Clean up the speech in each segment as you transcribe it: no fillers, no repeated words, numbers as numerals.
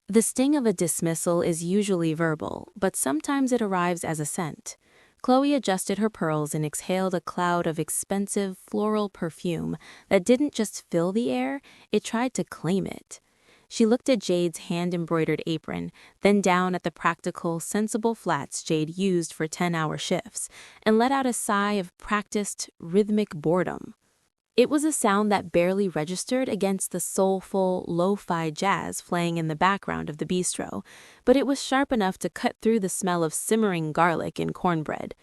The sting of a dismissal is usually verbal, but sometimes it arrives as a scent. Chloe adjusted her pearls and exhaled a cloud of expensive floral perfume that didn't just fill the air, it tried to claim it. She looked at Jade's hand-embroidered apron, then down at the practical, sensible flats Jade used for 10-hour shifts, and let out a sigh of practiced, rhythmic boredom. It was a sound that barely registered against the soulful, lo-fi jazz playing in the background of the bistro, but it was sharp enough to cut through the smell of simmering garlic and cornbread.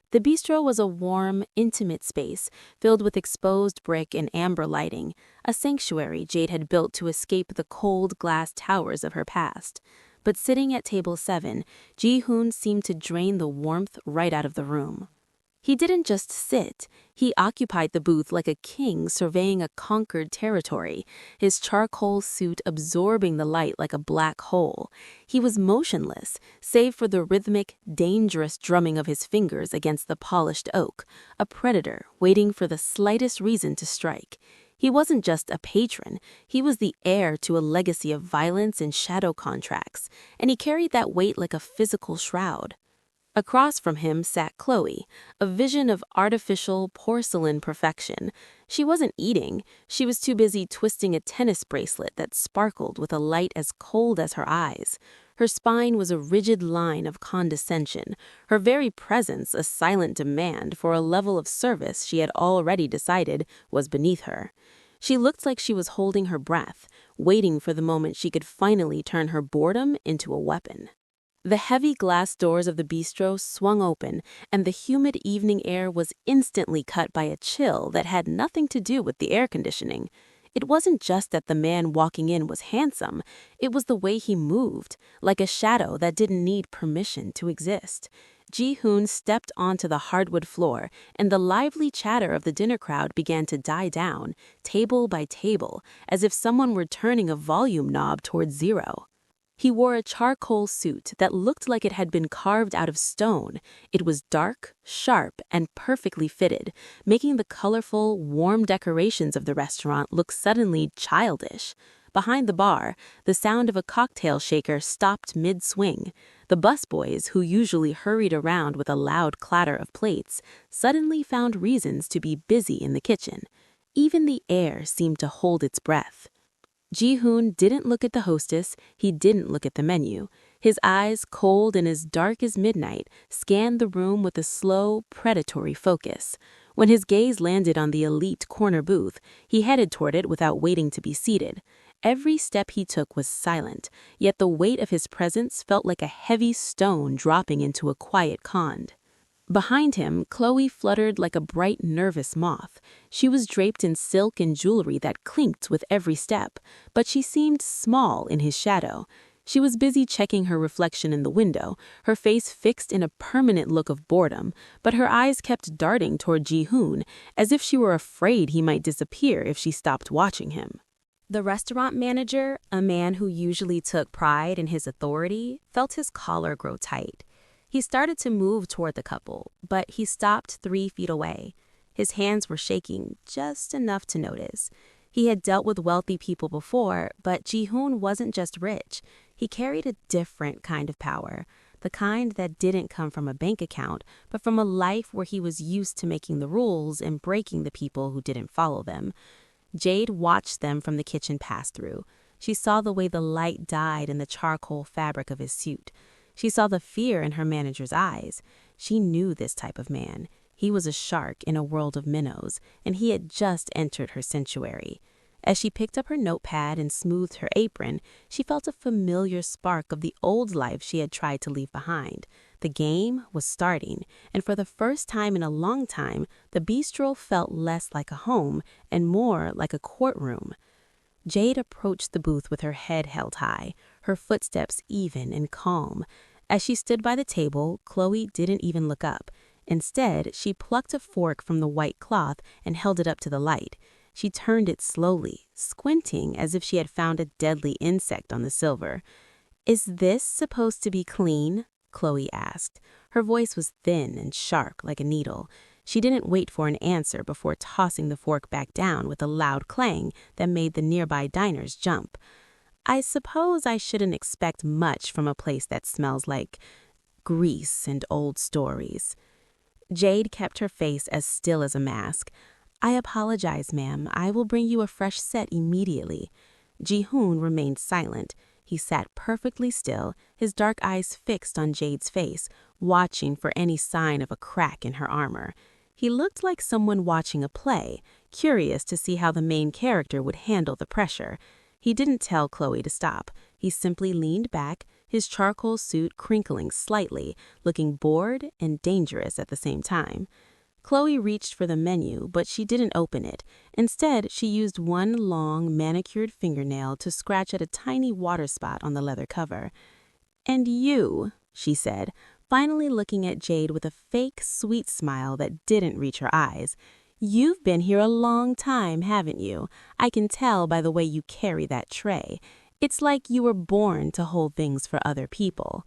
The bistro was a warm, intimate space filled with exposed brick and amber lighting, a sanctuary Jade had built to escape the cold glass towers of her past. But sitting at table 7, Ji-hoon seemed to drain the warmth right out of the room. He didn't just sit, he occupied the booth like a king surveying a conquered territory, his charcoal suit absorbing the light like a black hole. He was motionless, save for the rhythmic, dangerous drumming of his fingers against the polished oak, a predator waiting for the slightest reason to strike. He wasn't just a patron, he was the heir to a legacy of violence and shadow contracts, and he carried that weight like a physical shroud. Across from him sat Chloe, a vision of artificial porcelain perfection. She wasn't eating, she was too busy twisting a tennis bracelet that sparkled with a light as cold as her eyes. Her spine was a rigid line of condescension, her very presence a silent demand for a level of service she had already decided was beneath her. She looked like she was holding her breath, waiting for the moment she could finally turn her boredom into a weapon. The heavy glass doors of the bistro swung open, and the humid evening air was instantly cut by a chill that had nothing to do with the air conditioning. It wasn't just that the man walking in was handsome, it was the way he moved, like a shadow that didn't need permission to exist. Ji-hoon stepped onto the hardwood floor, and the lively chatter of the dinner crowd began to die down, table by table, as if someone were turning a volume knob towards 0. He wore a charcoal suit that looked like it had been carved out of stone. It was dark, sharp, and perfectly fitted, making the colorful, warm decorations of the restaurant look suddenly childish. Behind the bar, the sound of a cocktail shaker stopped mid-swing. The busboys, who usually hurried around with a loud clatter of plates, suddenly found reasons to be busy in the kitchen. Even the air seemed to hold its breath. Ji-hoon didn't look at the hostess, he didn't look at the menu. His eyes, cold and as dark as midnight, scanned the room with a slow, predatory focus. When his gaze landed on the elite corner booth, he headed toward it without waiting to be seated. Every step he took was silent, yet the weight of his presence felt like a heavy stone dropping into a quiet pond. Behind him, Chloe fluttered like a bright, nervous moth. She was draped in silk and jewelry that clinked with every step, but she seemed small in his shadow. She was busy checking her reflection in the window, her face fixed in a permanent look of boredom, but her eyes kept darting toward Ji-hoon, as if she were afraid he might disappear if she stopped watching him. The restaurant manager, a man who usually took pride in his authority, felt his collar grow tight. He started to move toward the couple, but he stopped 3 feet away. His hands were shaking just enough to notice. He had dealt with wealthy people before, but Ji-hoon wasn't just rich. He carried a different kind of power, the kind that didn't come from a bank account, but from a life where he was used to making the rules and breaking the people who didn't follow them. Jade watched them from the kitchen pass through. She saw the way the light died in the charcoal fabric of his suit. She saw the fear in her manager's eyes. She knew this type of man. He was a shark in a world of minnows, and he had just entered her sanctuary. As she picked up her notepad and smoothed her apron, she felt a familiar spark of the old life she had tried to leave behind. The game was starting, and for the first time in a long time, the bistro felt less like a home and more like a courtroom. Jade approached the booth with her head held high, her footsteps even and calm. As she stood by the table, Chloe didn't even look up. Instead, she plucked a fork from the white cloth and held it up to the light. She turned it slowly, squinting as if she had found a deadly insect on the silver. "Is this supposed to be clean?" Chloe asked. Her voice was thin and sharp like a needle. She didn't wait for an answer before tossing the fork back down with a loud clang that made the nearby diners jump. I suppose I shouldn't expect much from a place that smells like grease and old stories. Jade kept her face as still as a mask. I apologize, ma'am. I will bring you a fresh set immediately. Ji-hoon remained silent. He sat perfectly still, his dark eyes fixed on Jade's face, watching for any sign of a crack in her armor. He looked like someone watching a play, curious to see how the main character would handle the pressure. He didn't tell Chloe to stop. He simply leaned back, his charcoal suit crinkling slightly, looking bored and dangerous at the same time. Chloe reached for the menu, but she didn't open it. Instead, she used one long, manicured fingernail to scratch at a tiny water spot on the leather cover. "And you," she said, finally looking at Jade with a fake, sweet smile that didn't reach her eyes. "You've been here a long time, haven't you? I can tell by the way you carry that tray. It's like you were born to hold things for other people."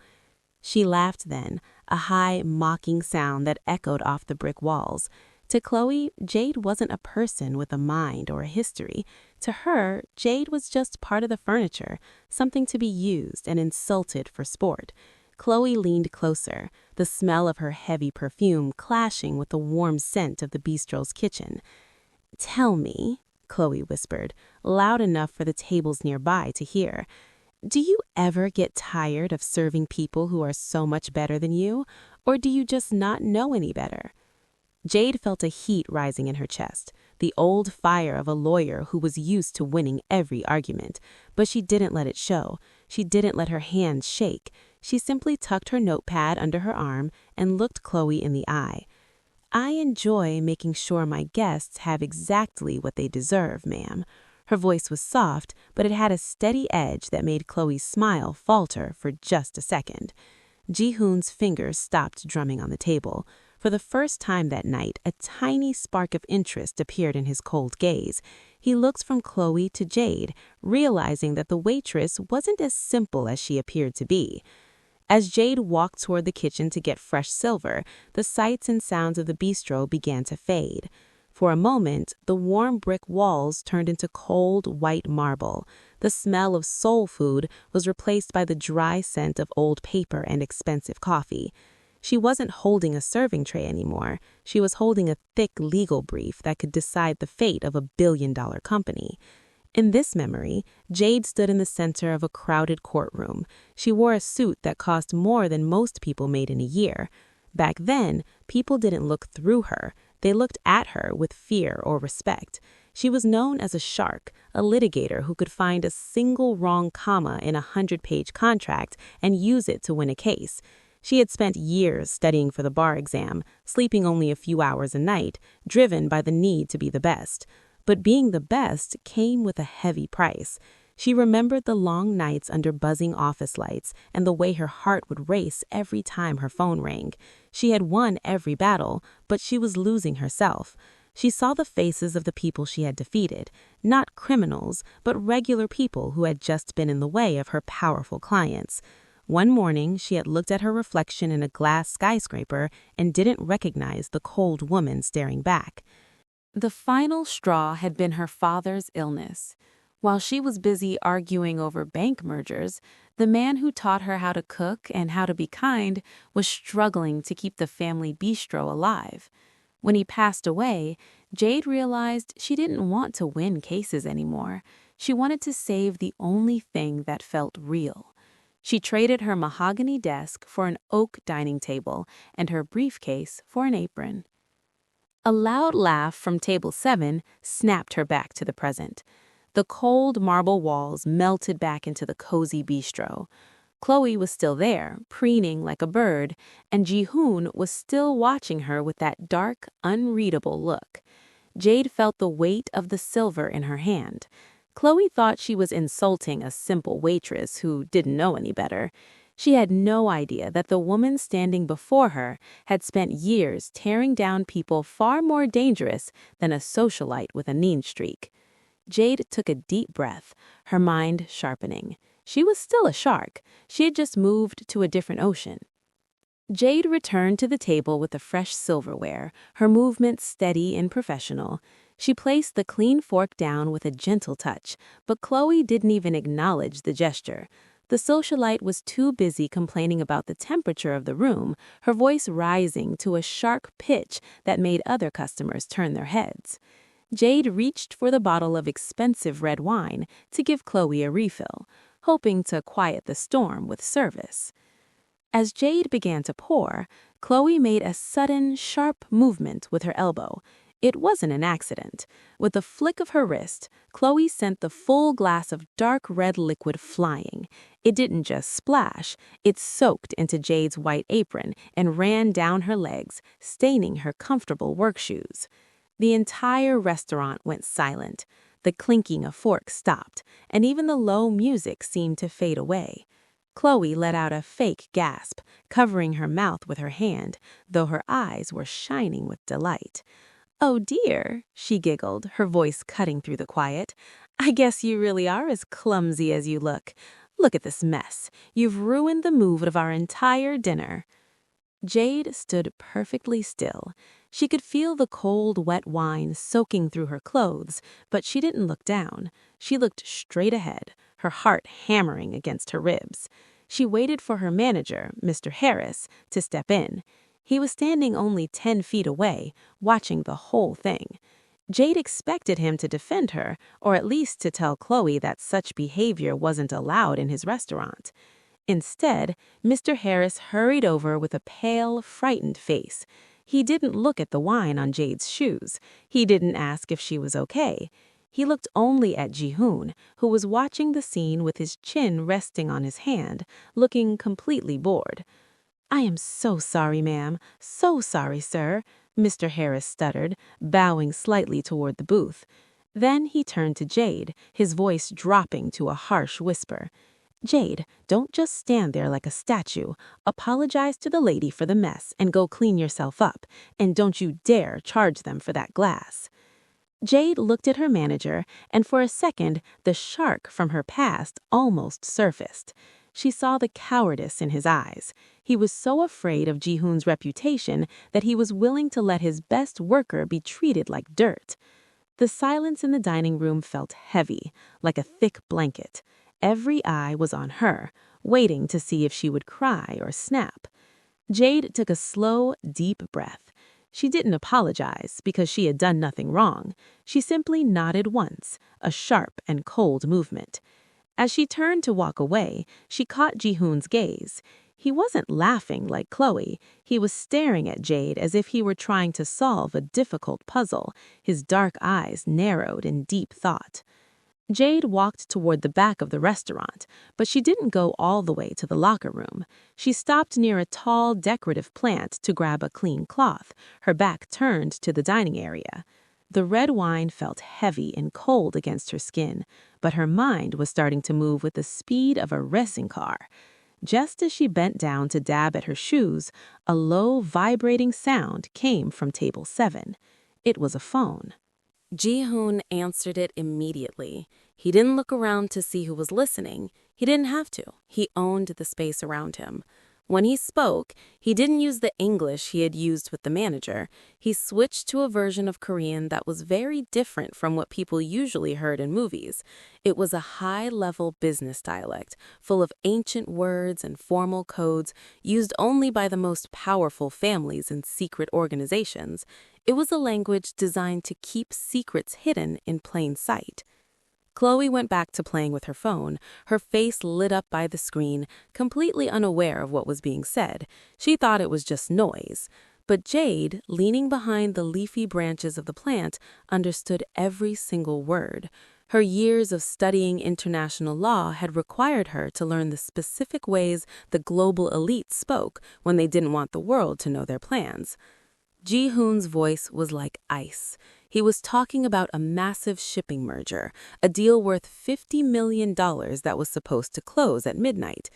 She laughed then, a high, mocking sound that echoed off the brick walls. To Chloe, Jade wasn't a person with a mind or a history. To her, Jade was just part of the furniture, something to be used and insulted for sport. Chloe leaned closer, the smell of her heavy perfume clashing with the warm scent of the bistro's kitchen. "Tell me," Chloe whispered, loud enough for the tables nearby to hear, "do you ever get tired of serving people who are so much better than you, or do you just not know any better?" Jade felt a heat rising in her chest, the old fire of a lawyer who was used to winning every argument. But she didn't let it show. She didn't let her hands shake. She simply tucked her notepad under her arm and looked Chloe in the eye. "I enjoy making sure my guests have exactly what they deserve, ma'am." Her voice was soft, but it had a steady edge that made Chloe's smile falter for just a second. Ji-hoon's fingers stopped drumming on the table. For the first time that night, a tiny spark of interest appeared in his cold gaze. He looked from Chloe to Jade, realizing that the waitress wasn't as simple as she appeared to be. As Jade walked toward the kitchen to get fresh silver, the sights and sounds of the bistro began to fade. For a moment, the warm brick walls turned into cold, white marble. The smell of soul food was replaced by the dry scent of old paper and expensive coffee. She wasn't holding a serving tray anymore. She was holding a thick legal brief that could decide the fate of a billion-dollar company. In this memory, Jade stood in the center of a crowded courtroom. She wore a suit that cost more than most people made in a year. Back then, people didn't look through her. They looked at her with fear or respect. She was known as a shark, a litigator who could find a single wrong comma in a 100-page contract and use it to win a case. She had spent years studying for the bar exam, sleeping only a few hours a night, driven by the need to be the best. But being the best came with a heavy price. She remembered the long nights under buzzing office lights and the way her heart would race every time her phone rang. She had won every battle, but she was losing herself. She saw the faces of the people she had defeated, not criminals, but regular people who had just been in the way of her powerful clients. One morning, she had looked at her reflection in a glass skyscraper and didn't recognize the cold woman staring back. The final straw had been her father's illness. While she was busy arguing over bank mergers, the man who taught her how to cook and how to be kind was struggling to keep the family bistro alive. When he passed away, Jade realized she didn't want to win cases anymore. She wanted to save the only thing that felt real. She traded her mahogany desk for an oak dining table and her briefcase for an apron. A loud laugh from table 7 snapped her back to the present. The cold marble walls melted back into the cozy bistro. Chloe was still there, preening like a bird, and Ji-hoon was still watching her with that dark, unreadable look. Jade felt the weight of the silver in her hand. Chloe thought she was insulting a simple waitress who didn't know any better. She had no idea that the woman standing before her had spent years tearing down people far more dangerous than a socialite with a mean streak. Jade took a deep breath, her mind sharpening. She was still a shark. She had just moved to a different ocean. Jade returned to the table with the fresh silverware, her movements steady and professional. She placed the clean fork down with a gentle touch, but Chloe didn't even acknowledge the gesture. The socialite was too busy complaining about the temperature of the room, her voice rising to a sharp pitch that made other customers turn their heads. Jade reached for the bottle of expensive red wine to give Chloe a refill, hoping to quiet the storm with service. As Jade began to pour, Chloe made a sudden, sharp movement with her elbow. It wasn't an accident. With a flick of her wrist, Chloe sent the full glass of dark red liquid flying. It didn't just splash, it soaked into Jade's white apron and ran down her legs, staining her comfortable work shoes. The entire restaurant went silent. The clinking of forks stopped, and even the low music seemed to fade away. Chloe let out a fake gasp, covering her mouth with her hand, though her eyes were shining with delight. "Oh dear," she giggled, her voice cutting through the quiet. "I guess you really are as clumsy as you look. Look at this mess. You've ruined the mood of our entire dinner." Jade stood perfectly still. She could feel the cold, wet wine soaking through her clothes, but she didn't look down. She looked straight ahead, her heart hammering against her ribs. She waited for her manager, Mr. Harris, to step in. He was standing only 10 feet away, watching the whole thing. Jade expected him to defend her, or at least to tell Chloe that such behavior wasn't allowed in his restaurant. Instead, Mr. Harris hurried over with a pale, frightened face. He didn't look at the wine on Jade's shoes. He didn't ask if she was okay. He looked only at Ji-hoon, who was watching the scene with his chin resting on his hand, looking completely bored. "I am so sorry, ma'am. So sorry, sir," Mr. Harris stuttered, bowing slightly toward the booth. Then he turned to Jade, his voice dropping to a harsh whisper. "Jade, don't just stand there like a statue. Apologize to the lady for the mess and go clean yourself up, and don't you dare charge them for that glass." Jade looked at her manager, and for a second, the shark from her past almost surfaced. She saw the cowardice in his eyes. He was so afraid of Ji-hoon's reputation that he was willing to let his best worker be treated like dirt. The silence in the dining room felt heavy, like a thick blanket. Every eye was on her, waiting to see if she would cry or snap. Jade took a slow, deep breath. She didn't apologize because she had done nothing wrong. She simply nodded once, a sharp and cold movement. As she turned to walk away, she caught Ji-hoon's gaze. He wasn't laughing like Chloe. He was staring at Jade as if he were trying to solve a difficult puzzle, his dark eyes narrowed in deep thought. Jade walked toward the back of the restaurant, but she didn't go all the way to the locker room. She stopped near a tall, decorative plant to grab a clean cloth, her back turned to the dining area. The red wine felt heavy and cold against her skin, but her mind was starting to move with the speed of a racing car. Just as she bent down to dab at her shoes, a low, vibrating sound came from table 7. It was a phone. Ji-hoon answered it immediately. He didn't look around to see who was listening. He didn't have to. He owned the space around him. When he spoke, he didn't use the English he had used with the manager. He switched to a version of Korean that was very different from what people usually heard in movies. It was a high-level business dialect, full of ancient words and formal codes used only by the most powerful families and secret organizations. It was a language designed to keep secrets hidden in plain sight. Chloe went back to playing with her phone, her face lit up by the screen, completely unaware of what was being said. She thought it was just noise. But Jade, leaning behind the leafy branches of the plant, understood every single word. Her years of studying international law had required her to learn the specific ways the global elite spoke when they didn't want the world to know their plans. Ji-hoon's voice was like ice. He was talking about a massive shipping merger, a deal worth $50 million that was supposed to close at midnight.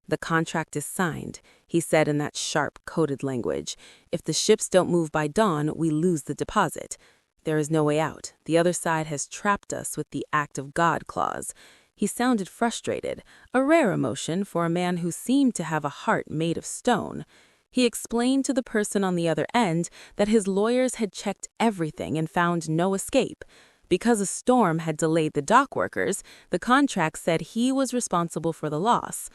"The contract is signed," he said in that sharp, coded language. "If the ships don't move by dawn, we lose the deposit. There is no way out. The other side has trapped us with the act of God clause." He sounded frustrated, a rare emotion for a man who seemed to have a heart made of stone. He explained to the person on the other end that his lawyers had checked everything and found no escape. Because a storm had delayed the dock workers, the contract said he was responsible for the loss.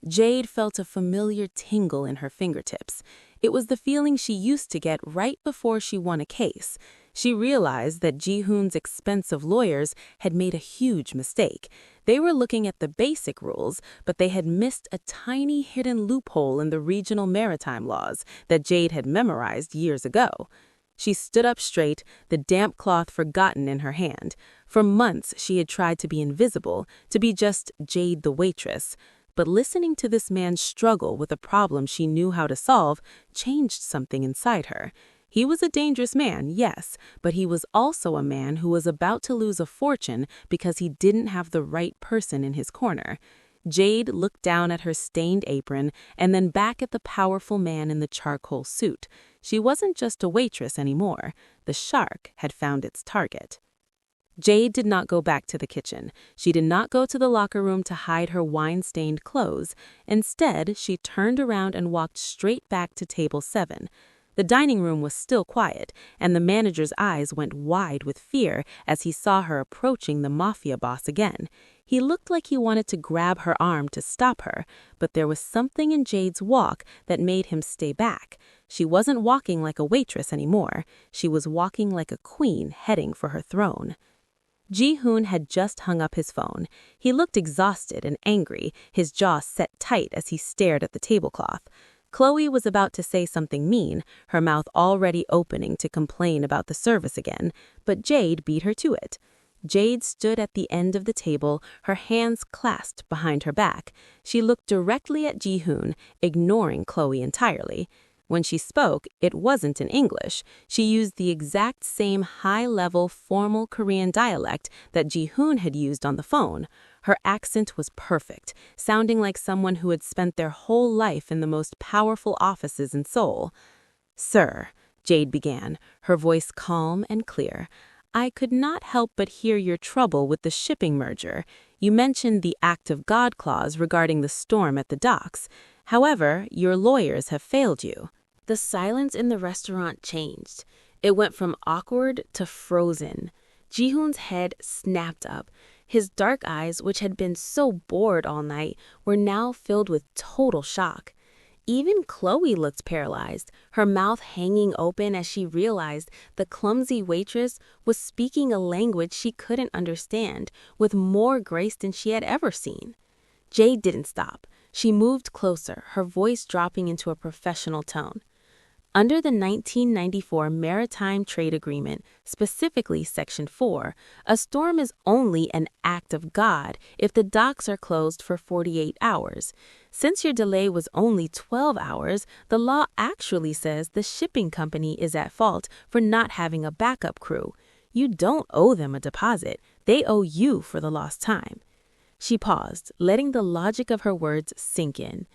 Jade felt a familiar tingle in her fingertips. It was the feeling she used to get right before she won a case. She realized that Ji-hoon's expensive lawyers had made a huge mistake. They were looking at the basic rules, but they had missed a tiny hidden loophole in the regional maritime laws that Jade had memorized years ago. She stood up straight, the damp cloth forgotten in her hand. For months, she had tried to be invisible, to be just Jade the waitress. But listening to this man struggle with a problem she knew how to solve changed something inside her. He was a dangerous man, yes, but he was also a man who was about to lose a fortune because he didn't have the right person in his corner. Jade looked down at her stained apron and then back at the powerful man in the charcoal suit. She wasn't just a waitress anymore. The shark had found its target. Jade did not go back to the kitchen. She did not go to the locker room to hide her wine-stained clothes. Instead, she turned around and walked straight back to table 7. The dining room was still quiet, and the manager's eyes went wide with fear as he saw her approaching the Mafia boss again. He looked like he wanted to grab her arm to stop her, but there was something in Jade's walk that made him stay back. She wasn't walking like a waitress anymore. She was walking like a queen heading for her throne. Ji-hoon had just hung up his phone. He looked exhausted and angry, his jaw set tight as he stared at the tablecloth. Chloe was about to say something mean, her mouth already opening to complain about the service again, but Jade beat her to it. Jade stood at the end of the table, her hands clasped behind her back. She looked directly at Ji-hoon, ignoring Chloe entirely. When she spoke, it wasn't in English. She used the exact same high-level, formal Korean dialect that Ji-hoon had used on the phone. Her accent was perfect, sounding like someone who had spent their whole life in the most powerful offices in Seoul. "Sir," Jade began, her voice calm and clear, "I could not help but hear your trouble with the shipping merger. You mentioned the Act of God clause regarding the storm at the docks. However, your lawyers have failed you." The silence in the restaurant changed. It went from awkward to frozen. Ji-hoon's head snapped up. His dark eyes, which had been so bored all night, were now filled with total shock. Even Chloe looked paralyzed, her mouth hanging open as she realized the clumsy waitress was speaking a language she couldn't understand, with more grace than she had ever seen. Jade didn't stop. She moved closer, her voice dropping into a professional tone. Under the 1994 Maritime Trade Agreement, specifically Section 4, a storm is only an act of God if the docks are closed for 48 hours. Since your delay was only 12 hours, the law actually says the shipping company is at fault for not having a backup crew. You don't owe them a deposit. They owe you for the lost time. She paused, letting the logic of her words sink in.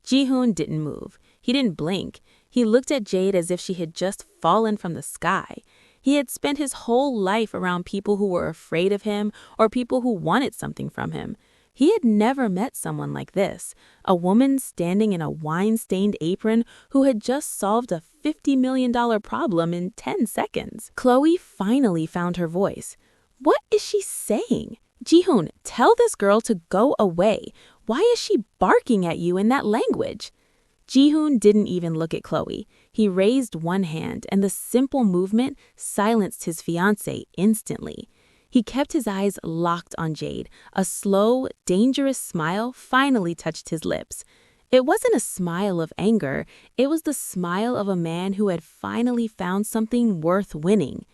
Ji-hoon didn't move. He didn't blink. He looked at Jade as if she had just fallen from the sky. He had spent his whole life around people who were afraid of him or people who wanted something from him. He had never met someone like this, a woman standing in a wine-stained apron who had just solved a $50 million problem in 10 seconds. Chloe finally found her voice. "What is she saying? Ji-hoon, tell this girl to go away. Why is she barking at you in that language?" Ji-hoon didn't even look at Chloe. He raised one hand, and the simple movement silenced his fiancée instantly. He kept his eyes locked on Jade. A slow, dangerous smile finally touched his lips. It wasn't a smile of anger. It was the smile of a man who had finally found something worth winning.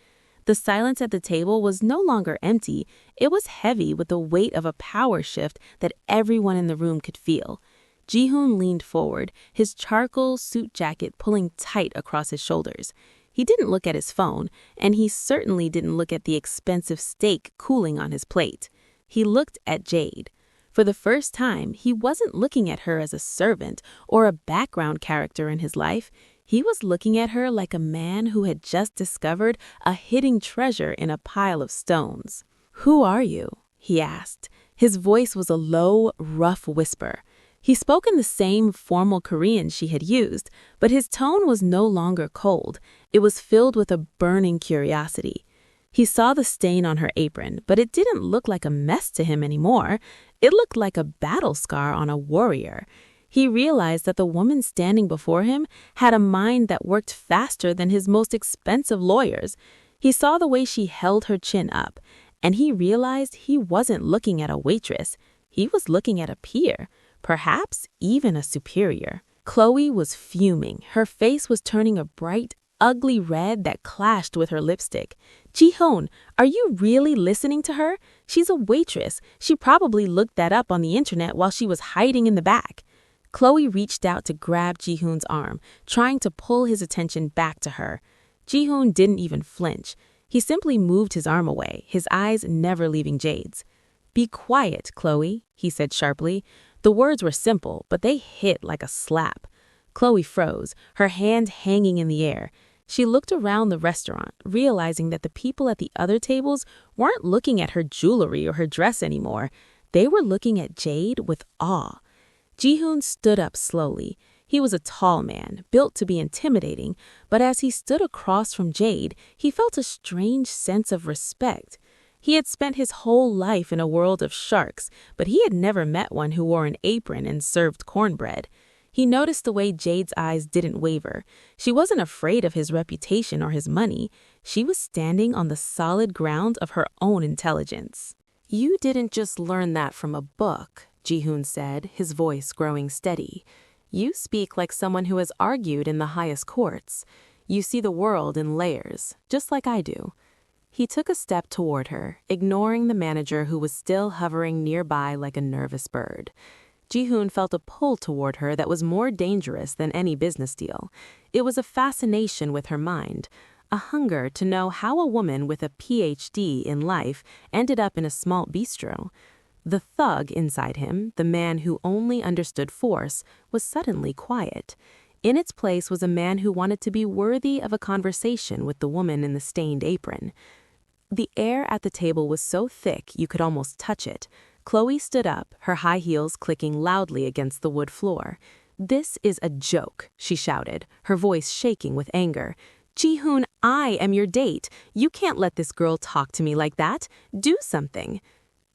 The silence at the table was no longer empty. It was heavy with the weight of a power shift that everyone in the room could feel. Ji-hoon leaned forward, his charcoal suit jacket pulling tight across his shoulders. He didn't look at his phone, and he certainly didn't look at the expensive steak cooling on his plate. He looked at Jade. For the first time, he wasn't looking at her as a servant or a background character in his life. He was looking at her like a man who had just discovered a hidden treasure in a pile of stones. "Who are you?" he asked. His voice was a low, rough whisper. He spoke in the same formal Korean she had used, but his tone was no longer cold. It was filled with a burning curiosity. He saw the stain on her apron, but it didn't look like a mess to him anymore. It looked like a battle scar on a warrior. He realized that the woman standing before him had a mind that worked faster than his most expensive lawyers. He saw the way she held her chin up, and he realized he wasn't looking at a waitress. He was looking at a peer, perhaps even a superior. Chloe was fuming. Her face was turning a bright, ugly red that clashed with her lipstick. Ji-hoon, are you really listening to her? She's a waitress. She probably looked that up on the internet while she was hiding in the back. Chloe reached out to grab Ji-hoon's arm, trying to pull his attention back to her. Ji-hoon didn't even flinch. He simply moved his arm away, his eyes never leaving Jade's. "Be quiet, Chloe," he said sharply. The words were simple, but they hit like a slap. Chloe froze, her hand hanging in the air. She looked around the restaurant, realizing that the people at the other tables weren't looking at her jewelry or her dress anymore. They were looking at Jade with awe. Ji-hoon stood up slowly. He was a tall man, built to be intimidating, but as he stood across from Jade, he felt a strange sense of respect. He had spent his whole life in a world of sharks, but he had never met one who wore an apron and served cornbread. He noticed the way Jade's eyes didn't waver. She wasn't afraid of his reputation or his money. She was standing on the solid ground of her own intelligence. "You didn't just learn that from a book," Ji-hoon said, his voice growing steady. "You speak like someone who has argued in the highest courts. You see the world in layers, just like I do." He took a step toward her, ignoring the manager who was still hovering nearby like a nervous bird. Ji-hoon felt a pull toward her that was more dangerous than any business deal. It was a fascination with her mind, a hunger to know how a woman with a PhD in life ended up in a small bistro. The thug inside him, the man who only understood force, was suddenly quiet. In its place was a man who wanted to be worthy of a conversation with the woman in the stained apron. The air at the table was so thick you could almost touch it. Chloe stood up, her high heels clicking loudly against the wood floor. "This is a joke," she shouted, her voice shaking with anger. "Ji-hoon, I am your date. You can't let this girl talk to me like that. Do something."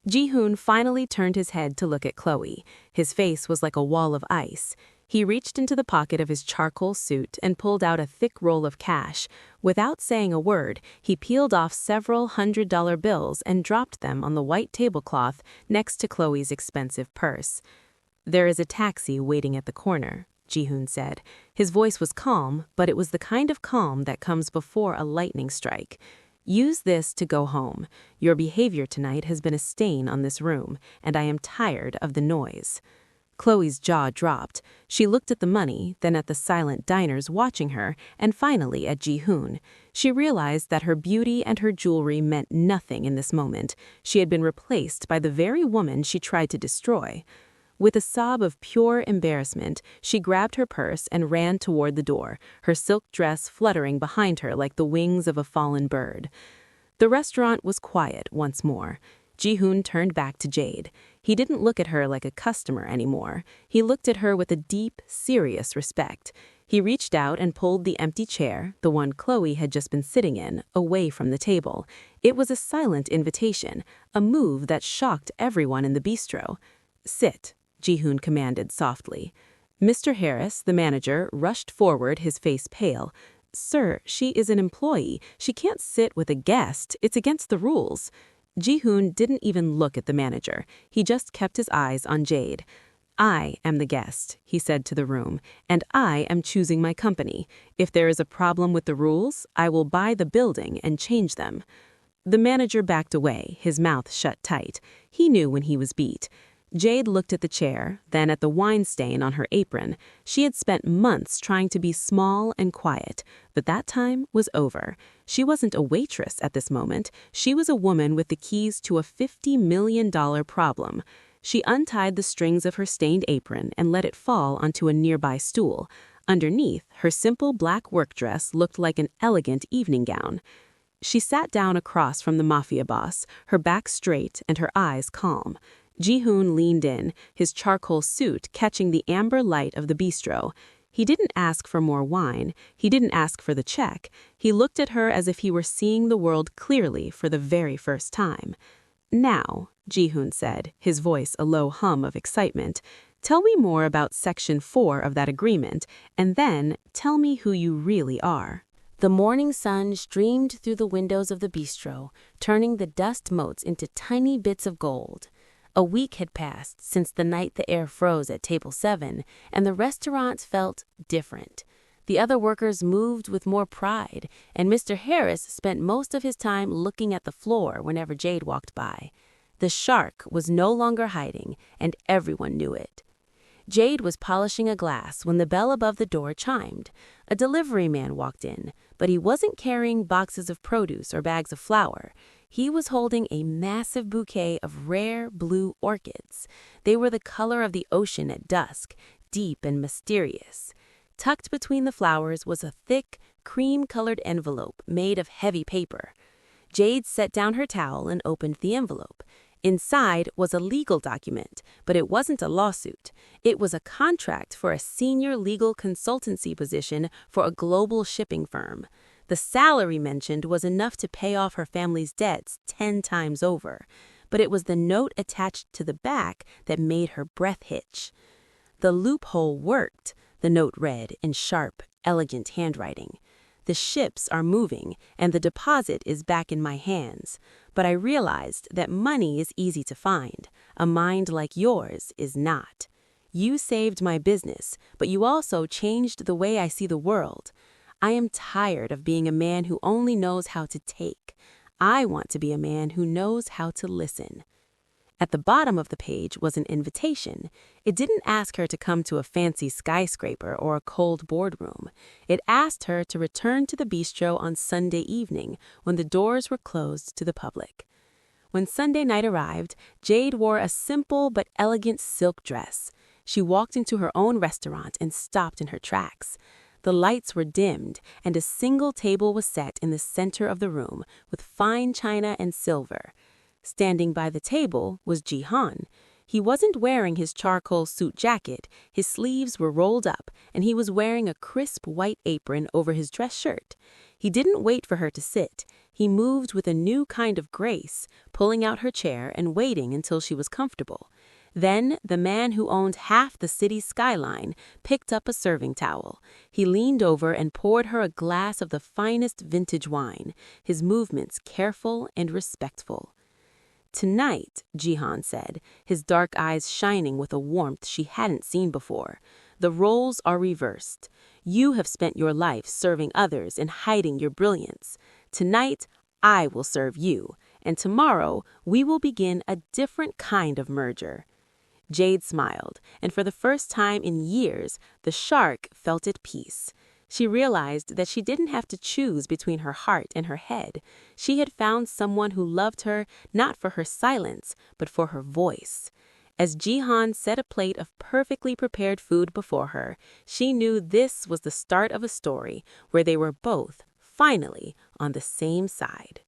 Ji-hoon finally turned his head to look at Chloe. His face was like a wall of ice. He reached into the pocket of his charcoal suit and pulled out a thick roll of cash. Without saying a word, he peeled off several $100 bills and dropped them on the white tablecloth next to Chloe's expensive purse. "There is a taxi waiting at the corner," Ji-hoon said. His voice was calm, but it was the kind of calm that comes before a lightning strike. "Use this to go home. Your behavior tonight has been a stain on this room, and I am tired of the noise." Chloe's jaw dropped. She looked at the money, then at the silent diners watching her, and finally at Ji-hoon. She realized that her beauty and her jewelry meant nothing in this moment. She had been replaced by the very woman she tried to destroy. With a sob of pure embarrassment, she grabbed her purse and ran toward the door, her silk dress fluttering behind her like the wings of a fallen bird. The restaurant was quiet once more. Ji-hoon turned back to Jade. He didn't look at her like a customer anymore. He looked at her with a deep, serious respect. He reached out and pulled the empty chair, the one Chloe had just been sitting in, away from the table. It was a silent invitation, a move that shocked everyone in the bistro. "Sit," Ji-hoon commanded softly. Mr. Harris, the manager, rushed forward, his face pale. "Sir, she is an employee. She can't sit with a guest. It's against the rules." Ji-hoon didn't even look at the manager. He just kept his eyes on Jade. "I am the guest," he said to the room, "and I am choosing my company. If there is a problem with the rules, I will buy the building and change them." The manager backed away, his mouth shut tight. He knew when he was beat. Jade looked at the chair, then at the wine stain on her apron. She had spent months trying to be small and quiet, but that time was over. She wasn't a waitress at this moment. She was a woman with the keys to a $50 million problem. She untied the strings of her stained apron and let it fall onto a nearby stool. Underneath, her simple black work dress looked like an elegant evening gown. She sat down across from the Mafia boss, her back straight and her eyes calm. Ji-hoon leaned in, his charcoal suit catching the amber light of the bistro. He didn't ask for more wine. He didn't ask for the check. He looked at her as if he were seeing the world clearly for the very first time. "Now," Ji-hoon said, his voice a low hum of excitement, "tell me more about Section 4 of that agreement, and then tell me who you really are." The morning sun streamed through the windows of the bistro, turning the dust motes into tiny bits of gold. A week had passed since the night the air froze at Table 7, and the restaurant felt different. The other workers moved with more pride, and Mr. Harris spent most of his time looking at the floor whenever Jade walked by. The shark was no longer hiding, and everyone knew it. Jade was polishing a glass when the bell above the door chimed. A delivery man walked in, but he wasn't carrying boxes of produce or bags of flour. He was holding a massive bouquet of rare blue orchids. They were the color of the ocean at dusk, deep and mysterious. Tucked between the flowers was a thick, cream-colored envelope made of heavy paper. Jade set down her towel and opened the envelope. Inside was a legal document, but it wasn't a lawsuit. It was a contract for a senior legal consultancy position for a global shipping firm. The salary mentioned was enough to pay off her family's debts 10 times over, but it was the note attached to the back that made her breath hitch. "The loophole worked," the note read in sharp, elegant handwriting. "The ships are moving, and the deposit is back in my hands. But I realized that money is easy to find. A mind like yours is not. You saved my business, but you also changed the way I see the world. I am tired of being a man who only knows how to take. I want to be a man who knows how to listen." At the bottom of the page was an invitation. It didn't ask her to come to a fancy skyscraper or a cold boardroom. It asked her to return to the bistro on Sunday evening when the doors were closed to the public. When Sunday night arrived, Jade wore a simple but elegant silk dress. She walked into her own restaurant and stopped in her tracks. The lights were dimmed, and a single table was set in the center of the room with fine china and silver. Standing by the table was Ji-hoon. He wasn't wearing his charcoal suit jacket, his sleeves were rolled up, and he was wearing a crisp white apron over his dress shirt. He didn't wait for her to sit. He moved with a new kind of grace, pulling out her chair and waiting until she was comfortable. Then the man who owned half the city's skyline picked up a serving towel. He leaned over and poured her a glass of the finest vintage wine, his movements careful and respectful. "Tonight," Ji-hoon said, his dark eyes shining with a warmth she hadn't seen before, "the roles are reversed. You have spent your life serving others and hiding your brilliance. Tonight, I will serve you, and tomorrow we will begin a different kind of merger." Jade smiled, and for the first time in years, the shark felt at peace. She realized that she didn't have to choose between her heart and her head. She had found someone who loved her not for her silence, but for her voice. As Ji-hoon set a plate of perfectly prepared food before her, she knew this was the start of a story where they were both, finally, on the same side.